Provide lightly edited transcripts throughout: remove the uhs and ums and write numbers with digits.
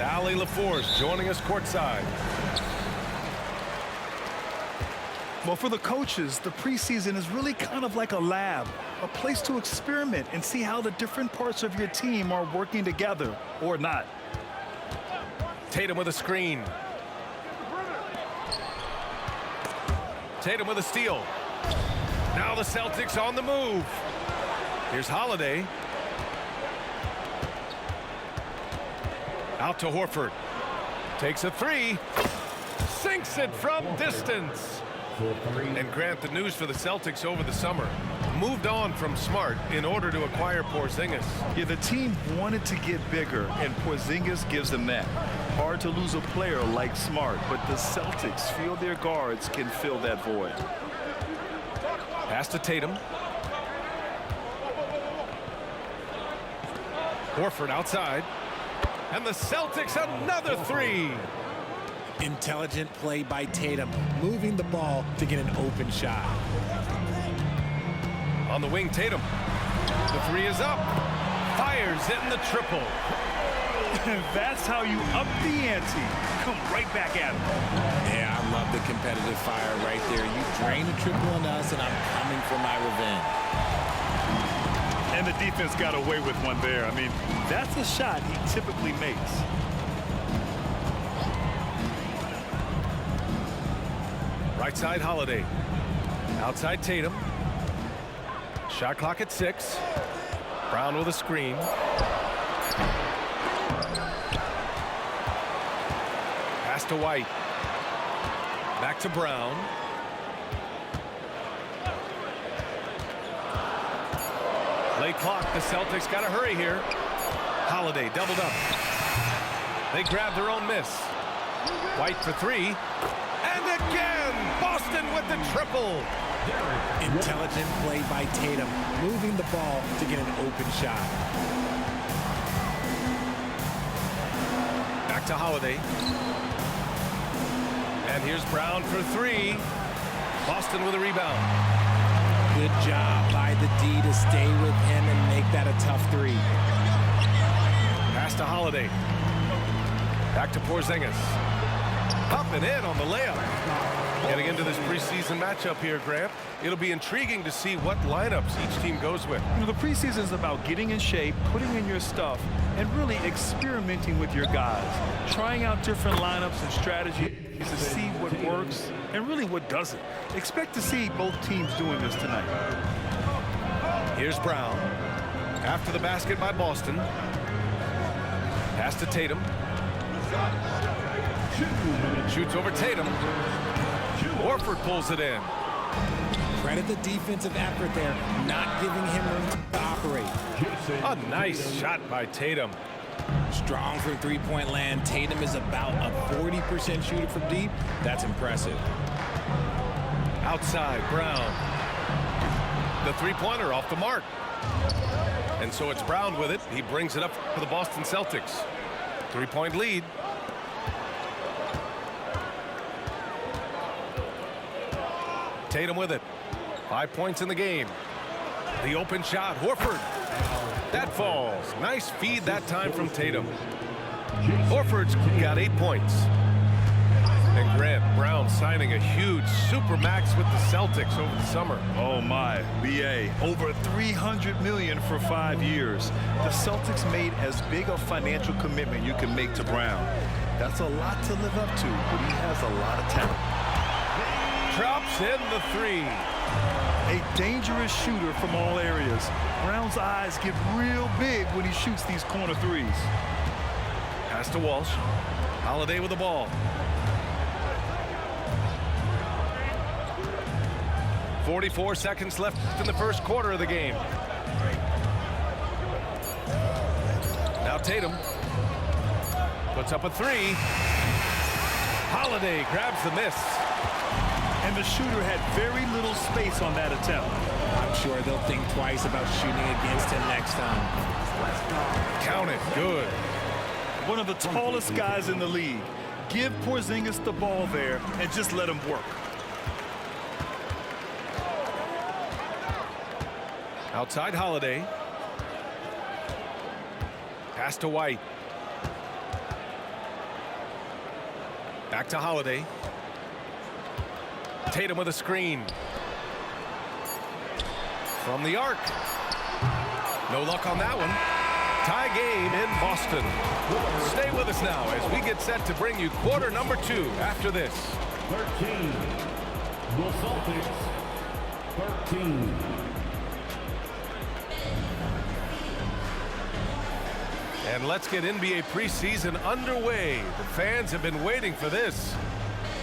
Ali LaForce joining us courtside. Well, for the coaches, the preseason is really kind of like a lab, a place to experiment and see how the different parts of your team are working together or not. Tatum with a screen. Tatum with a steal. Now the Celtics on the move. Here's Holiday. Out to Horford. Takes a three. Sinks it from distance. And Grant, the news for the Celtics over the summer, moved on from Smart in order to acquire Porzingis. Yeah, the team wanted to get bigger, and Porzingis gives them that. Hard to lose a player like Smart, but the Celtics feel their guards can fill that void. Pass to Tatum. Horford outside. And the Celtics another three. Intelligent play by Tatum, moving the ball to get an open shot. On the wing, Tatum. The three is up. Fires in the triple. That's how you up the ante. Come right back at him. Yeah, I love the competitive fire right there. You drain the triple on us, and I'm coming for my revenge. And the defense got away with one there. I mean, that's a shot he typically makes. Right side, Holiday. Outside, Tatum. Shot clock at 6. Brown with a screen. Pass to White. Back to Brown. Late clock. The Celtics got to hurry here. Holiday doubled up. They grab their own miss. White for three. And again, Boston with the triple. Intelligent play by Tatum, moving the ball to get an open shot. Back to Holiday. And here's Brown for three. Boston with a rebound. Good job by the D to stay with him and make that a tough three. Pass to Holiday. Back to Porzingis. Up and in on the layup. Getting into this preseason matchup here, Grant, it'll be intriguing to see what lineups each team goes with. You know, the preseason is about getting in shape, putting in your stuff, and really experimenting with your guys. Trying out different lineups and strategies to see what works and really what doesn't. Expect to see both teams doing this tonight. Here's Brown. After the basket by Boston. Pass to Tatum. Shoots over Tatum. Horford pulls it in. Credit the defensive effort there, not giving him room to operate. A nice shot by Tatum. Strong from three-point land. Tatum is about a 40% shooter from deep. That's impressive. Outside, Brown. The three-pointer off the mark. And so it's Brown with it. He brings it up for the Boston Celtics. Three-point lead. Tatum with it. 5 points in the game. The open shot, Horford. That falls. Nice feed that time from Tatum. Horford's got 8 points. And Grant, Brown signing a huge supermax with the Celtics over the summer. Oh my, BA, over $300 million for 5 years. The Celtics made as big a financial commitment you can make to Brown. That's a lot to live up to, but he has a lot of talent. Drops in the three. A dangerous shooter from all areas. Brown's eyes get real big when he shoots these corner threes. Pass to Walsh. Holiday with the ball. .44 seconds left in the first quarter of the game. Now Tatum puts up a three. Holiday grabs the miss. And the shooter had very little space on that attempt. I'm sure they'll think twice about shooting against him next time. Count it. Good. One of the tallest guys in the league. Give Porzingis the ball there and just let him work. Outside Holiday. Pass to White. Back to Holiday. Tatum with a screen. From the arc. No luck on that one. Tie game in Boston. Stay with us now as we get set to bring you quarter number 2 after this. 13. The Celtics. 13. And let's get NBA preseason underway. The fans have been waiting for this.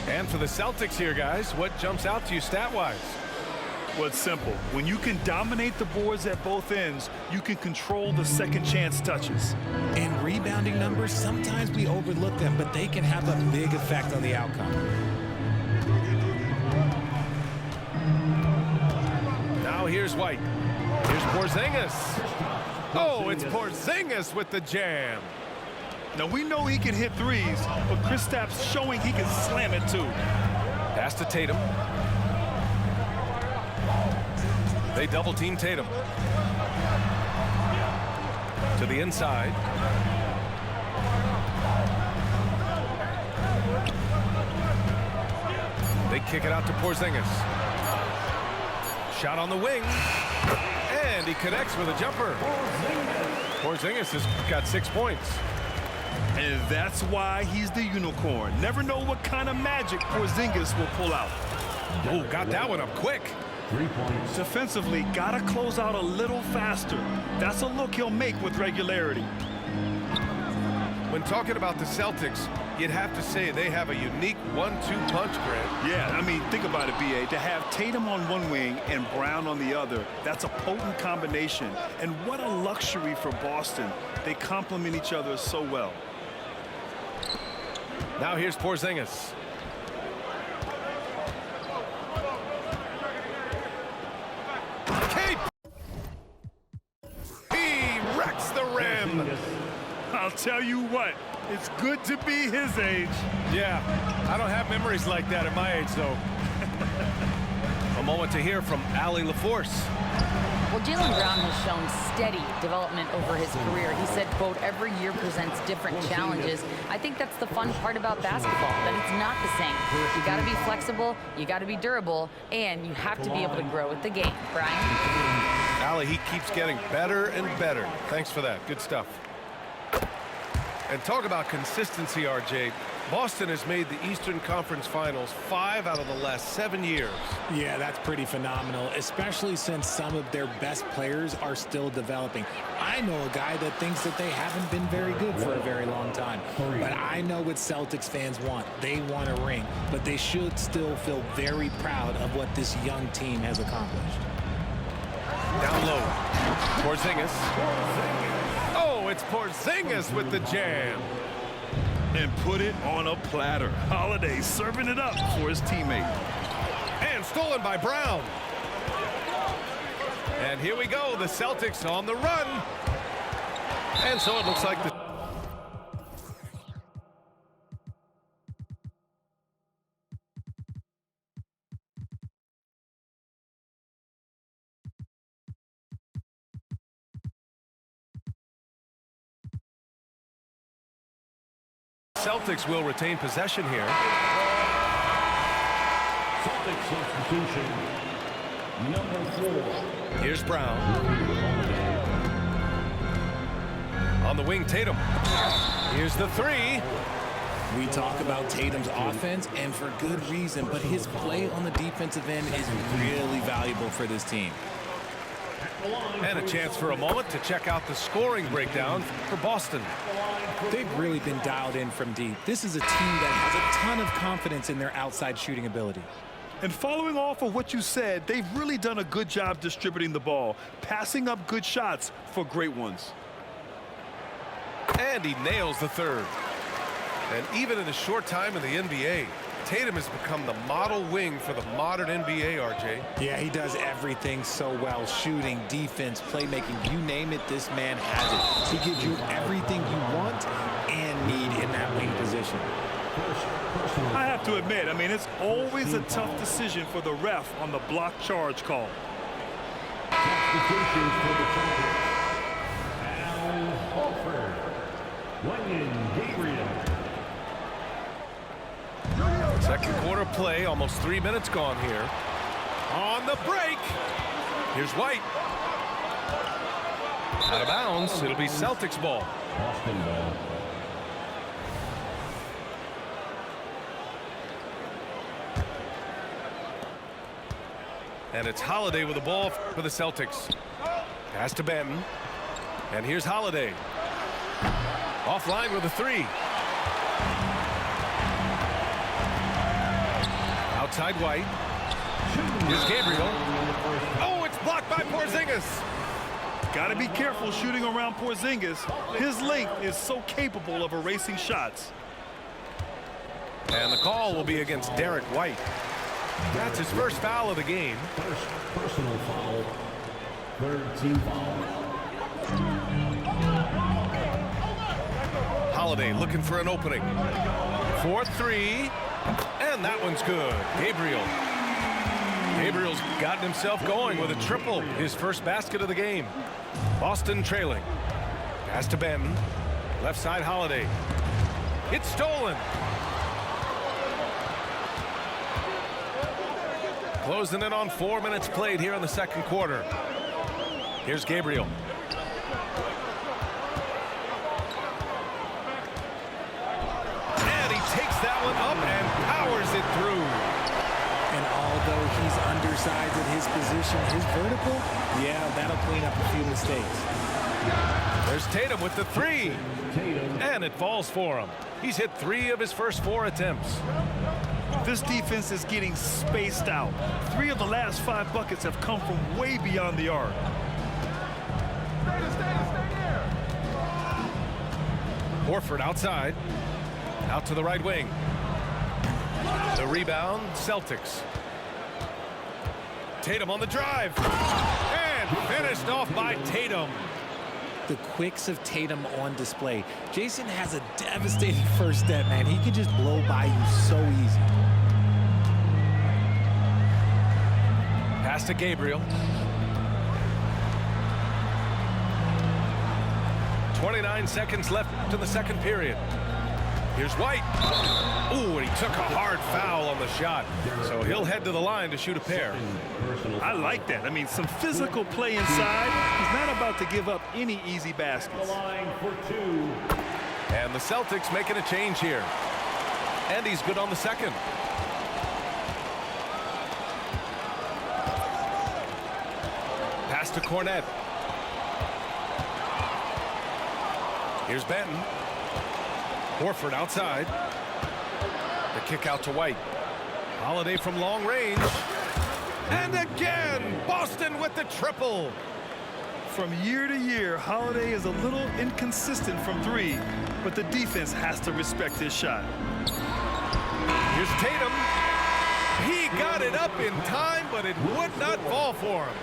And for the Celtics here, guys, what jumps out to you stat-wise? Well, it's simple. When you can dominate the boards at both ends, you can control the second chance touches. And rebounding numbers, sometimes we overlook them, but they can have a big effect on the outcome. Now here's White. Here's Porzingis. Oh, it's Porzingis with the jam. Now, we know he can hit threes, but Kristaps showing he can slam it too. Pass to Tatum. They double-team Tatum. To the inside. They kick it out to Porzingis. Shot on the wing. And he connects with a jumper. Porzingis has got 6 points. And that's why he's the unicorn. Never know what kind of magic Porzingis will pull out. Oh, got that one up quick. 3 points. Defensively, gotta close out a little faster. That's a look he'll make with regularity. When talking about the Celtics, you'd have to say they have a unique 1-2 punch, Grant. Yeah, I mean, think about it, B.A. To have Tatum on one wing and Brown on the other, that's a potent combination. And what a luxury for Boston. They complement each other so well. Now here's Porzingis. He wrecks the rim. I'll tell you what, it's good to be his age. Yeah, I don't have memories like that at my age, though. A moment to hear from Allie LaForce. Well, Jaylen Brown has shown steady development over his career. He said, quote, every year presents different challenges. I think that's the fun part about basketball, that it's not the same. You got to be flexible, you got to be durable, and you have to be able to grow with the game. Brian? Allie, he keeps getting better and better. Thanks for that. Good stuff. And talk about consistency, RJ. Boston has made the Eastern Conference Finals 5 out of the last 7 years. Yeah, that's pretty phenomenal, especially since some of their best players are still developing. I know a guy that thinks that they haven't been very good for a very long time. But I know what Celtics fans want. They want a ring, but they should still feel very proud of what this young team has accomplished. Down low. Porzingis. Oh, it's Porzingis with the jam. And put it on a platter. Holiday serving it up for his teammate. And stolen by Brown. And here we go, the Celtics on the run. And so it looks like the Celtics will retain possession here. Celtics substitution. Number 4. Here's Brown. On the wing, Tatum. Here's the three. We talk about Tatum's offense, and for good reason, but his play on the defensive end is really valuable for this team. And a chance for a moment to check out the scoring breakdown for Boston. They've really been dialed in from deep. This is a team that has a ton of confidence in their outside shooting ability. And following off of what you said, they've really done a good job distributing the ball, passing up good shots for great ones. And he nails the third. And even in a short time in the NBA, Tatum has become the model wing for the modern NBA, RJ. Yeah, he does everything so well. Shooting, defense, playmaking, you name it, this man has it. He gives you everything you want and need in that wing position. I have to admit, I mean, it's always a tough decision for the ref on the block charge call. Substitutions for the Celtics. Al Horford. Wenyen Gabriel. Second quarter play, almost 3 minutes gone here. On the break. Here's White. Out of bounds. It'll be Celtics ball. Boston ball. And it's Holiday with the ball for the Celtics. Pass to Benton. And here's Holiday. Offline with a three. Outside White. Here's Gabriel. Oh, it's blocked by Porzingis. Got to be careful shooting around Porzingis. His length is so capable of erasing shots. And the call will be against Derek White. That's his first foul of the game. First personal foul. Third team foul. Holiday looking for an opening. 4-3. And that one's good. Gabriel's gotten himself going with a triple. His first basket of the game. Boston trailing. Pass to Benton. Left side Holiday. It's stolen. Closing in on 4 minutes played here in the second quarter. Here's Gabriel. And he takes that one up and powers it through. And although he's undersized at his position, his vertical, yeah, that'll clean up a few mistakes. There's Tatum with the three. Tatum. And it falls for him. He's hit 3 of his first 4 attempts. This defense is getting spaced out. 3 of the last 5 buckets have come from way beyond the arc. Horford outside. Out to the right wing. The rebound, Celtics. Tatum on the drive. And finished off by Tatum. The quicks of Tatum on display. Jason has a devastating first step, man. He can just blow by you so easy. Pass to Gabriel. 29 seconds left in the second period. Here's White. Ooh, and he took a hard foul on the shot. So he'll head to the line to shoot a pair. I like that. I mean, some physical play inside. He's not about to give up any easy baskets. Line for 2. And the Celtics making a change here. And he's good on the second. Pass to Cornette. Here's Benton. Horford outside. The kick out to White. Holiday from long range. And again, Boston with the triple. From year to year, Holiday is a little inconsistent from 3, but the defense has to respect his shot. Here's Tatum. He got it up in time, but it would not fall for him.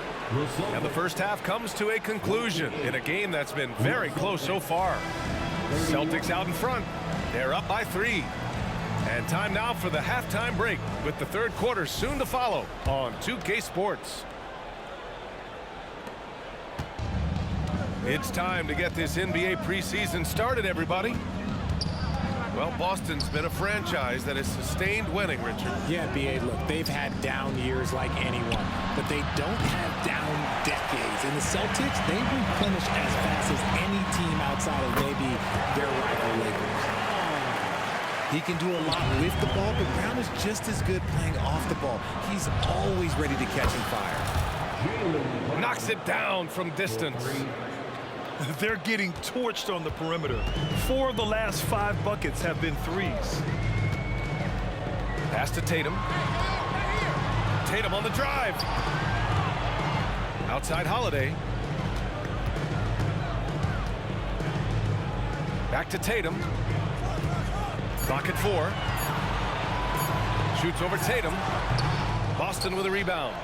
And the first half comes to a conclusion in a game that's been very close so far. Celtics out in front. They're up by 3. And time now for the halftime break with the third quarter soon to follow on 2K Sports. It's time to get this NBA preseason started, everybody. Well, Boston's been a franchise that has sustained winning, Richard. Yeah, B.A., look, they've had down years like anyone, but they don't have down decades. And the Celtics, they replenish as fast as any team outside of maybe their rival Lakers. He can do a lot with the ball, but Brown is just as good playing off the ball. He's always ready to catch and fire. Knocks it down from distance. They're getting torched on the perimeter. 4 of the last 5 buckets have been 3s. Pass to Tatum. Tatum on the drive. Outside Holiday. Back to Tatum. Clock at 4. Shoots over Tatum. Boston with a rebound.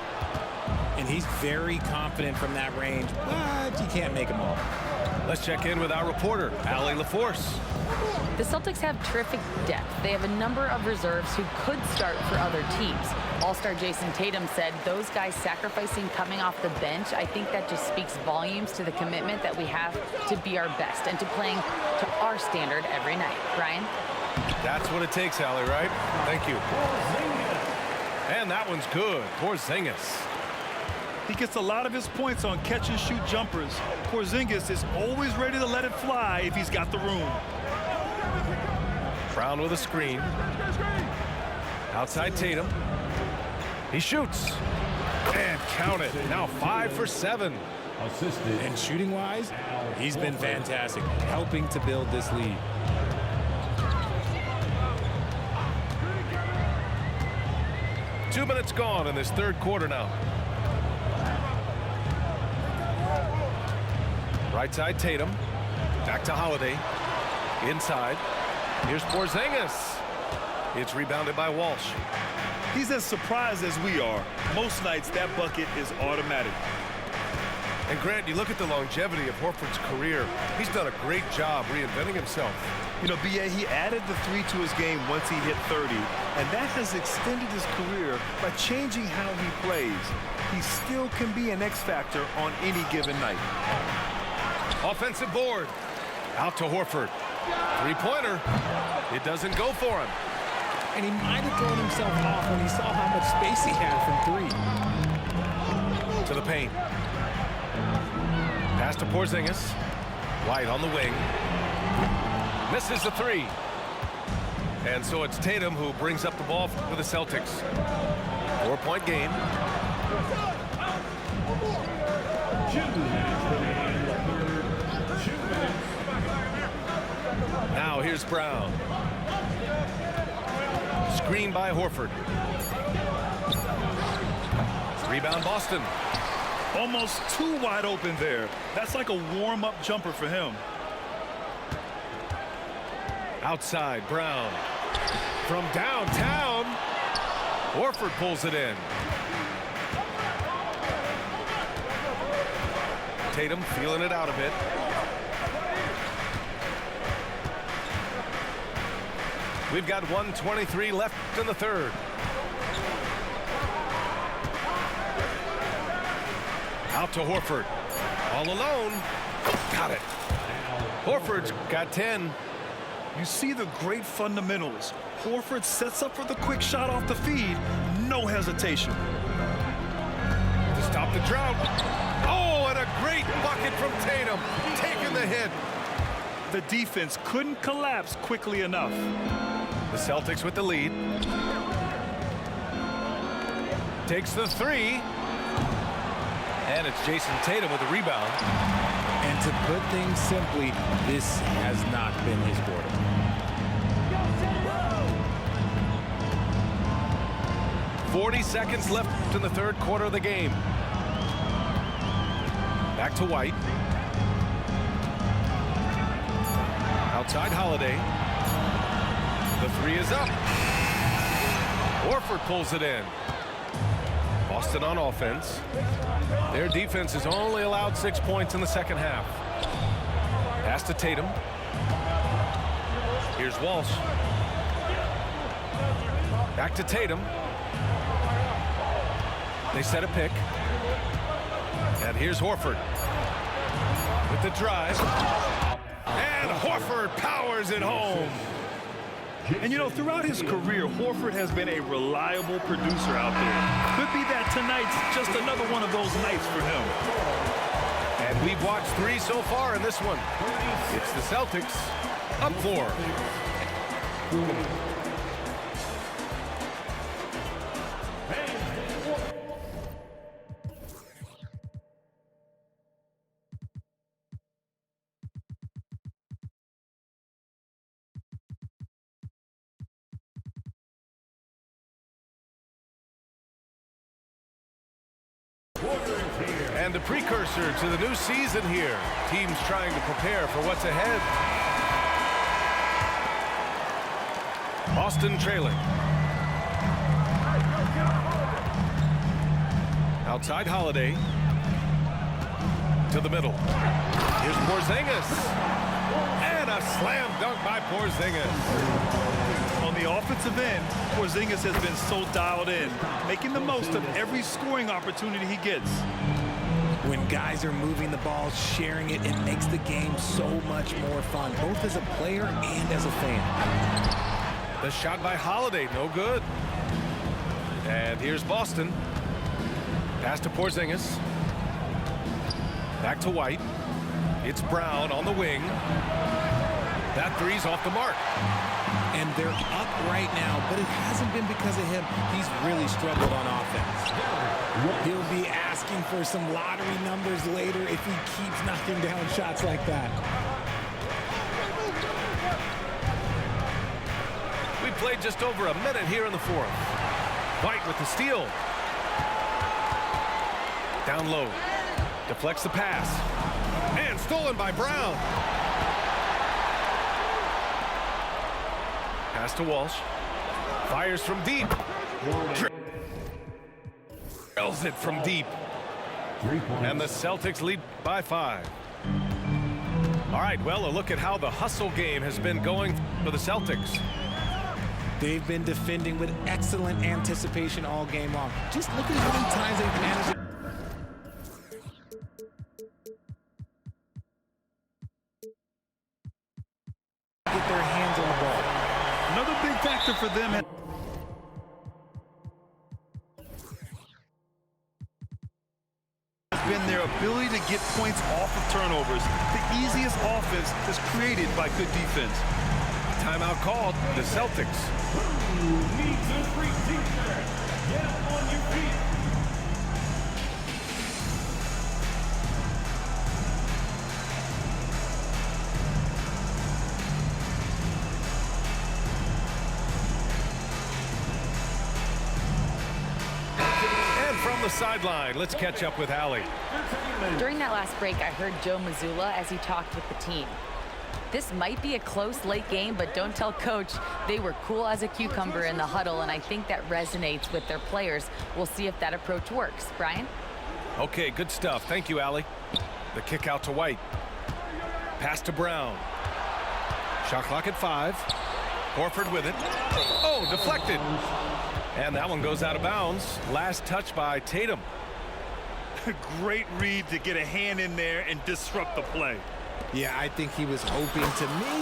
And he's very confident from that range, but you can't make him all. Let's check in with our reporter, Allie LaForce. The Celtics have terrific depth. They have a number of reserves who could start for other teams. All-star Jason Tatum said those guys sacrificing coming off the bench, I think that just speaks volumes to the commitment that we have to be our best and to playing to our standard every night. Brian? That's what it takes, Allie, right? Thank you. And that one's good. Porzingis. He gets a lot of his points on catch-and-shoot jumpers. Porzingis is always ready to let it fly if he's got the room. Brown with a screen. Outside Tatum. He shoots. And count it. Now 5 for 7. Assisted. And shooting-wise, he's been fantastic, helping to build this lead. Two minutes gone in this third quarter now. Right side Tatum. Back to Holiday. Inside. Here's Porzingis. It's rebounded by Walsh. He's as surprised as we are. Most nights, that bucket is automatic. And Grant, you look at the longevity of Horford's career. He's done a great job reinventing himself. You know, B.A., he added the 3 to his game once he hit 30, and that has extended his career by changing how he plays. He still can be an X factor on any given night. Offensive board. Out to Horford. Three-pointer. It doesn't go for him. And he might have thrown himself off when he saw how much space he had from 3. To the paint. Pass to Porzingis. White on the wing. Misses the 3. And so it's Tatum who brings up the ball for the Celtics. 4-point game. Now here's Brown. Screen by Horford. Rebound Boston. Almost too wide open there. That's like a warm-up jumper for him. Outside, Brown. From downtown, Horford pulls it in. Tatum feeling it out a bit. We've got 1:23 left in the third. Out to Horford. All alone. Got it. Horford's got 10. You see the great fundamentals. Horford sets up for the quick shot off the feed. No hesitation. To stop the drought. Oh, and a great bucket from Tatum. Taking the hit. The defense couldn't collapse quickly enough. The Celtics with the lead. Takes the 3. And it's Jason Tatum with the rebound. And to put things simply, this has not been his quarter. .40 seconds left in the third quarter of the game. Back to White. Outside Holiday. The 3 is up. Horford pulls it in. Boston on offense. Their defense has only allowed 6 points in the second half. Pass to Tatum. Here's Walsh. Back to Tatum. They set a pick. And here's Horford. With the drive. And Horford powers it home. And you know, throughout his career, Horford has been a reliable producer out there. Could be that tonight's just another one of those nights for him. And we've watched 3 so far in this one. It's the Celtics up 4. And a precursor to the new season here. Teams trying to prepare for what's ahead. Boston trailing. Outside Holiday. To the middle. Here's Porzingis. And a slam dunk by Porzingis. On the offensive end, Porzingis has been so dialed in, making the most of every scoring opportunity he gets. When guys are moving the ball, sharing it, it makes the game so much more fun, both as a player and as a fan. The shot by Holiday, no good. And here's Boston. Pass to Porzingis. Back to White. It's Brown on the wing. That three's off the mark. And they're up right now, but it hasn't been because of him. He's really struggled on offense. He'll be asking for some lottery numbers later if he keeps knocking down shots like that. We played just over a minute here in the fourth. White with the steal. Down low. Deflects the pass. And stolen by Brown. Pass to Walsh. Fires from deep. Drills it from deep. And the Celtics lead by 5. All right, well, a look at how the hustle game has been going for the Celtics. They've been defending with excellent anticipation all game long. Just look at how many times they've managed it. Get their hands on the ball. Another big factor for them has been their ability to get points off of turnovers. The easiest offense is created by good defense. Timeout called. The Celtics. Who needs a free t-shirt? Get up on your feet. From the sideline, let's catch up with Allie. During that last break, I heard Joe Mazzulla as he talked with the team. This might be a close late game, but don't tell Coach. They were cool as a cucumber in the huddle, and I think that resonates with their players. We'll see if that approach works. Brian? Okay, good stuff. Thank you, Allie. The kick out to White. Pass to Brown. Shot clock at 5. Horford with it. Oh, deflected. And that one goes out of bounds. Last touch by Tatum. Great read to get a hand in there and disrupt the play. Yeah, I think he was hoping to me.